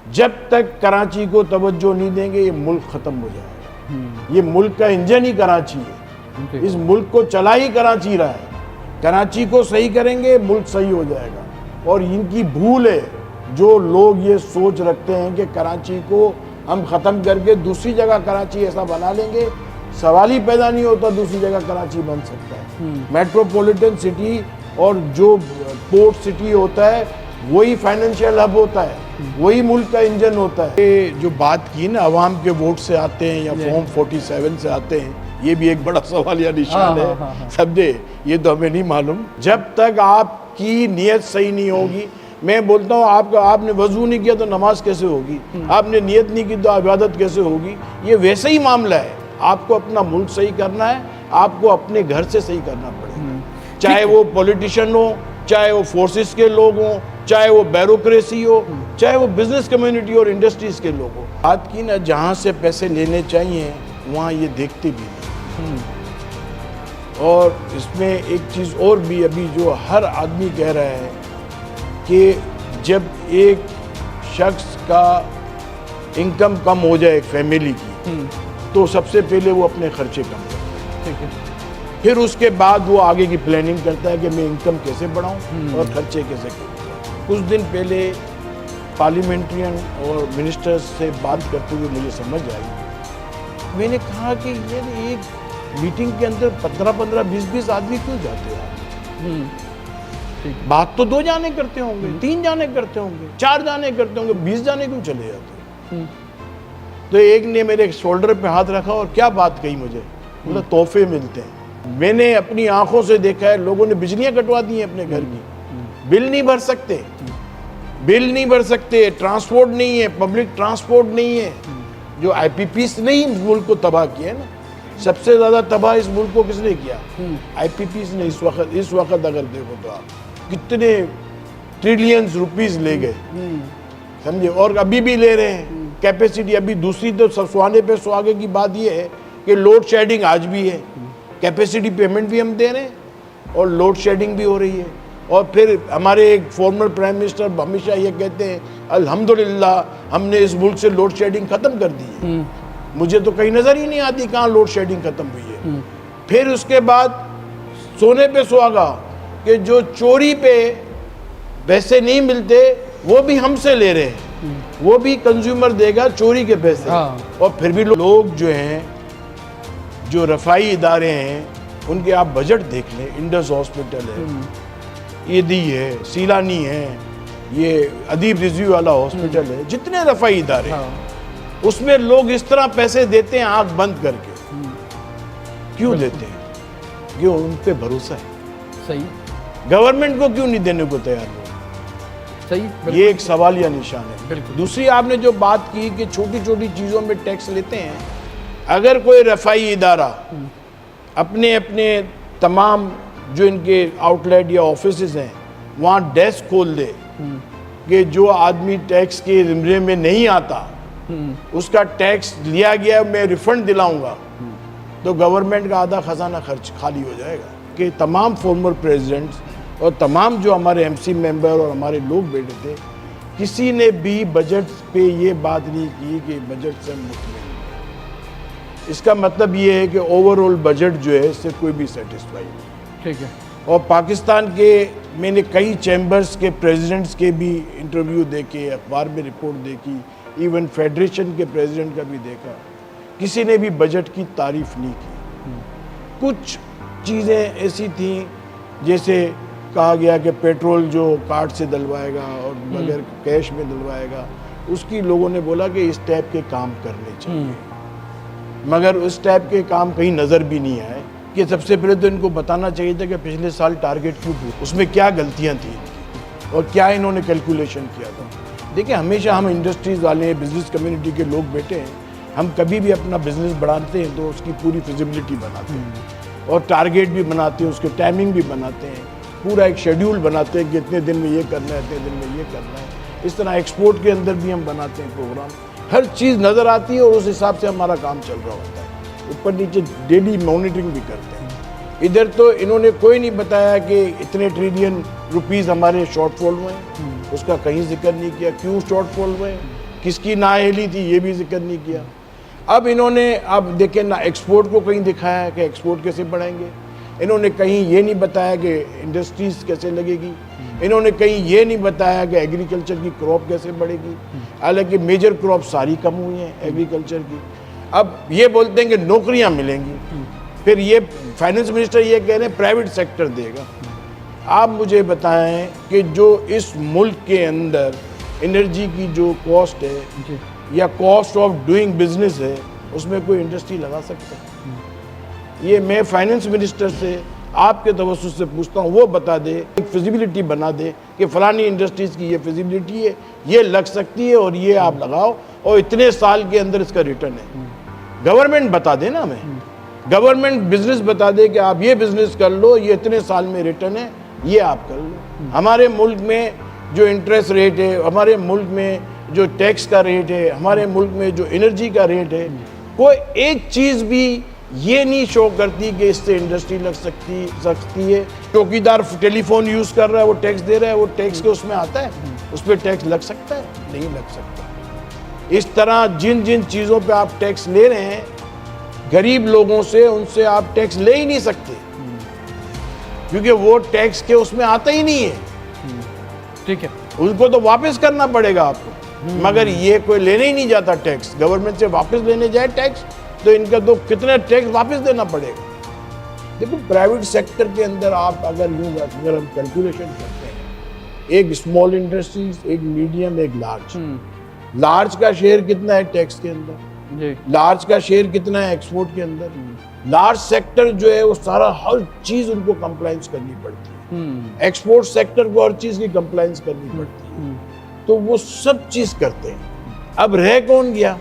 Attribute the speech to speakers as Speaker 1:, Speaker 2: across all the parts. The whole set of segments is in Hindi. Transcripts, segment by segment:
Speaker 1: जब तक कराची को तवज्जो नहीं देंगे ये मुल्क ख़त्म हो जाएगा। ये मुल्क का इंजन ही कराची है, इस मुल्क को चला ही कराची रहा है। कराची को सही करेंगे मुल्क सही हो जाएगा। और इनकी भूल है जो लोग ये सोच रखते हैं कि कराची को हम ख़त्म करके दूसरी जगह कराची ऐसा बना लेंगे। सवाल ही पैदा नहीं होता दूसरी जगह कराची बन सकता है। मेट्रोपॉलिटन सिटी और जो पोर्ट सिटी होता है वही फाइनेंशियल हब होता है, वही मुल्क का इंजन होता है। ये जो बात की ना अवाम के वोट से आते हैं या फॉर्म 47 से आते हैं, ये भी एक बड़ा सवाल या निशान है। समझे, ये तो हमें नहीं मालूम। जब तक आपकी नीयत सही नहीं होगी, मैं बोलता हूँ आपने वजू नहीं किया तो नमाज कैसे होगी, आपने नियत नहीं की तो इबादत कैसे होगी। ये वैसे ही मामला है। आपको अपना मुल्क सही करना है, आपको अपने घर से सही करना पड़ेगा। चाहे वो पॉलिटिशियन हो, चाहे वो फोर्सेस के लोग हों, चाहे वो ब्यूरोक्रेसी हो, चाहे वो बिजनेस कम्युनिटी और इंडस्ट्रीज के लोग हो। बात की ना जहाँ से पैसे लेने चाहिए वहाँ ये देखते भी नहीं। और इसमें एक चीज़ और भी अभी जो हर आदमी कह रहा है कि जब एक शख्स का इनकम कम हो जाए एक फैमिली की, तो सबसे पहले वो अपने खर्चे कम करता है। फिर उसके बाद वो आगे की प्लानिंग करता है कि मैं इनकम कैसे बढ़ाऊं और खर्चे कैसे करूं। कुछ दिन पहले पार्लियामेंट्रियन और मिनिस्टर्स से बात करते हुए मुझे समझ आई। मैंने कहा कि ये एक मीटिंग के अंदर 15-15, 20-20 आदमी क्यों जाते हैं? बात तो 2 जाने करते होंगे, 3 जाने करते होंगे, 4 जाने करते होंगे, 20 जाने क्यों चले जाते? तो एक ने मेरे शोल्डर पे हाथ रखा और क्या बात कही मुझे, मतलब तोहफे मिलते हैं। मैंने अपनी आंखों से देखा है लोगों ने बिजलियां कटवा दी हैं अपने घर की, बिल नहीं भर सकते, बिल नहीं भर सकते, ट्रांसपोर्ट नहीं है, पब्लिक ट्रांसपोर्ट नहीं है। जो आईपीपीस ने ही मुल्क को तबाह किया है ना, सबसे ज्यादा तबाह इस मुल्क को किसने किया? आईपीपीस ने। इस वक्त अगर देखो तो आप कितने ट्रिलियंस रुपीस ले गए, समझे, और अभी भी ले रहे हैं। कैपेसिटी अभी दूसरी तो सुहाने पे सुहागे की बात यह है कि लोड शेडिंग आज भी है, कैपेसिटी पेमेंट भी हम दे रहे हैं और लोड शेडिंग भी हो रही है। और फिर हमारे एक फॉर्मर प्राइम मिनिस्टर हमेशा ये कहते हैं अल्हम्दुलिल्लाह हमने इस मुल्क से लोड शेडिंग ख़त्म कर दी है। मुझे तो कहीं नज़र ही नहीं आती कहाँ लोड शेडिंग ख़त्म हुई है। फिर उसके बाद सोने पे सुहागा कि जो चोरी पे पैसे नहीं मिलते वो भी हमसे ले रहे हैं, वो भी कंज्यूमर देगा चोरी के पैसे। और फिर भी लोग जो हैं, जो रफाई इदारे हैं, उनके आप बजट देख लें। इंडस हॉस्पिटल है, ईदी है, सीलानी है, ये अदीब रिजवी वाला हॉस्पिटल है, जितने रफाई इदारे हैं उसमें लोग इस तरह पैसे देते हैं आंख बंद करके। क्यों देते हैं? क्यों? उन पे भरोसा है।
Speaker 2: सही।
Speaker 1: गवर्नमेंट को क्यों नहीं देने को तैयार लोग?
Speaker 2: सही।
Speaker 1: ये एक सवाल या निशान है। दूसरी आपने जो बात की कि छोटी छोटी चीज़ों में टैक्स लेते हैं, अगर कोई रफाई इदारा अपने अपने तमाम जो इनके आउटलेट या ऑफिसेज हैं वहाँ डेस्क खोल दे कि जो आदमी टैक्स के ज़िम्मे में नहीं आता उसका टैक्स लिया गया मैं रिफंड दिलाऊंगा, तो गवर्नमेंट का आधा खजाना खर्च खाली हो जाएगा। कि तमाम फॉर्मर प्रेसिडेंट्स और तमाम जो हमारे एमसी मेंबर और हमारे लोग बैठे थे, किसी ने भी बजट पे ये बात नहीं की कि बजट से मुतमईन। इसका मतलब ये है कि ओवरऑल बजट जो है इससे कोई भी सेटिस्फाई नहीं।
Speaker 2: ठीक है।
Speaker 1: और पाकिस्तान के मैंने कई चैम्बर्स के प्रेसिडेंट्स के भी इंटरव्यू देखे, अखबार में रिपोर्ट देखी, इवन फेडरेशन के प्रेसिडेंट का भी देखा, किसी ने भी बजट की तारीफ नहीं की। कुछ चीज़ें ऐसी थी जैसे कहा गया कि पेट्रोल जो कार्ड से डलवाएगा और बगैर कैश में डलवाएगा, उसकी लोगों ने बोला कि इस टाइप के काम करने चाहिए, मगर उस टाइप के काम कहीं नज़र भी नहीं आए। कि सबसे पहले तो इनको बताना चाहिए था कि पिछले साल टारगेट क्यों पूरा, उसमें क्या गलतियां थी इनकी और क्या इन्होंने कैलकुलेशन किया था। देखिए, हमेशा हम इंडस्ट्रीज़ वाले, बिजनेस कम्युनिटी के लोग बैठे हैं, हम कभी भी अपना बिजनेस बढ़ाते हैं तो उसकी पूरी फिजिबिलिटी बनाते हैं और टारगेट भी बनाते हैं, उसके टाइमिंग भी बनाते हैं, पूरा एक शेड्यूल बनाते हैं कि इतने दिन में ये करना है, इतने दिन में ये करना है। इस तरह एक्सपोर्ट के अंदर भी हम बनाते हैं प्रोग्राम, हर चीज़ नज़र आती है और उस हिसाब से हमारा काम चल रहा होता है। ऊपर नीचे डेली मॉनिटरिंग भी करते हैं। इधर तो इन्होंने कोई नहीं बताया कि इतने ट्रिलियन रुपीस हमारे शॉर्टफॉल हुए हैं, उसका कहीं जिक्र नहीं किया। क्यों शॉर्टफॉल हुए? किसकी नाअहली थी ये भी जिक्र नहीं किया। अब इन्होंने अब देखें ना एक्सपोर्ट को कहीं दिखाया कि एक्सपोर्ट कैसे बढ़ाएंगे, इन्होंने कहीं ये नहीं बताया कि इंडस्ट्रीज कैसे लगेगी, इन्होंने कहीं ये नहीं बताया कि एग्रीकल्चर की क्रॉप कैसे बढ़ेगी, हालांकि मेजर क्रॉप सारी कम हुई हैं एग्रीकल्चर की। अब ये बोलते हैं कि नौकरियां मिलेंगी, फिर ये फाइनेंस मिनिस्टर ये कह रहे हैं प्राइवेट सेक्टर देगा। आप मुझे बताएं कि जो इस मुल्क के अंदर एनर्जी की जो कॉस्ट है
Speaker 2: जी
Speaker 1: या कॉस्ट ऑफ डूइंग बिजनेस है, उसमें कोई इंडस्ट्री लगा सकता है? ये मैं फाइनेंस मिनिस्टर से आपके तवज्जुह से पूछता हूँ, वो बता दे, एक फिजिबिलिटी बना दे कि फलानी इंडस्ट्रीज़ की ये फिजिबिलिटी है, ये लग सकती है और ये आप लगाओ और इतने साल के अंदर इसका रिटर्न है। गवर्नमेंट बता दे ना हमें, गवर्नमेंट बिजनेस बता दे कि आप ये बिजनेस कर लो, ये इतने साल में रिटर्न है, ये आप कर लो। हमारे मुल्क में जो इंटरेस्ट रेट है, हमारे मुल्क में जो टैक्स का रेट है, हमारे मुल्क में जो एनर्जी का रेट है, कोई एक चीज़ भी ये नहीं शो करती कि इससे इंडस्ट्री लग सकती है। चौकीदार टेलीफोन यूज़ कर रहा है, वो टैक्स दे रहा है, वो टैक्स के उसमें आता है, उस पर टैक्स लग सकता है? नहीं लग सकता। इस तरह जिन जिन चीज़ों पे आप टैक्स ले रहे हैं, गरीब लोगों से उनसे आप टैक्स ले ही नहीं सकते, क्योंकि वो टैक्स के उसमें आता ही नहीं है।
Speaker 2: ठीक है,
Speaker 1: उनको तो वापस करना पड़ेगा आपको, मगर ये कोई लेने ही नहीं जाता टैक्स। गवर्नमेंट से वापस लेने जाए टैक्स तो इनका तो कितने टैक्स वापस देना पड़ेगा। देखो प्राइवेट सेक्टर के अंदर आप अगर हम कैलकुलेशन करते हैं, एक स्मॉल इंडस्ट्रीज, एक मीडियम, एक लार्ज, लार्ज का शेयर कितना है टैक्स के अंदर,
Speaker 2: जी
Speaker 1: लार्ज का शेयर कितना है एक्सपोर्ट के अंदर, लार्ज सेक्टर जो है वो सारा हर चीज उनको कंप्लायंस करनी पड़ती है, एक्सपोर्ट सेक्टर को हर चीज की कंप्लायंस करनी पड़ती है, तो वो सब चीज करते हैं। अब रह कौन गया?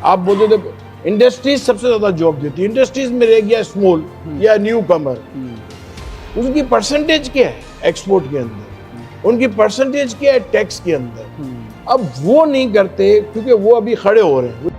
Speaker 1: आप बोलते थे इंडस्ट्रीज सबसे ज्यादा जॉब देती है, इंडस्ट्रीज में रह गया स्मॉल या न्यू कमर, उसकी परसेंटेज क्या है एक्सपोर्ट के अंदर, उनकी परसेंटेज क्या है टैक्स के अंदर। अब वो नहीं करते क्योंकि वो अभी खड़े हो रहे हैं।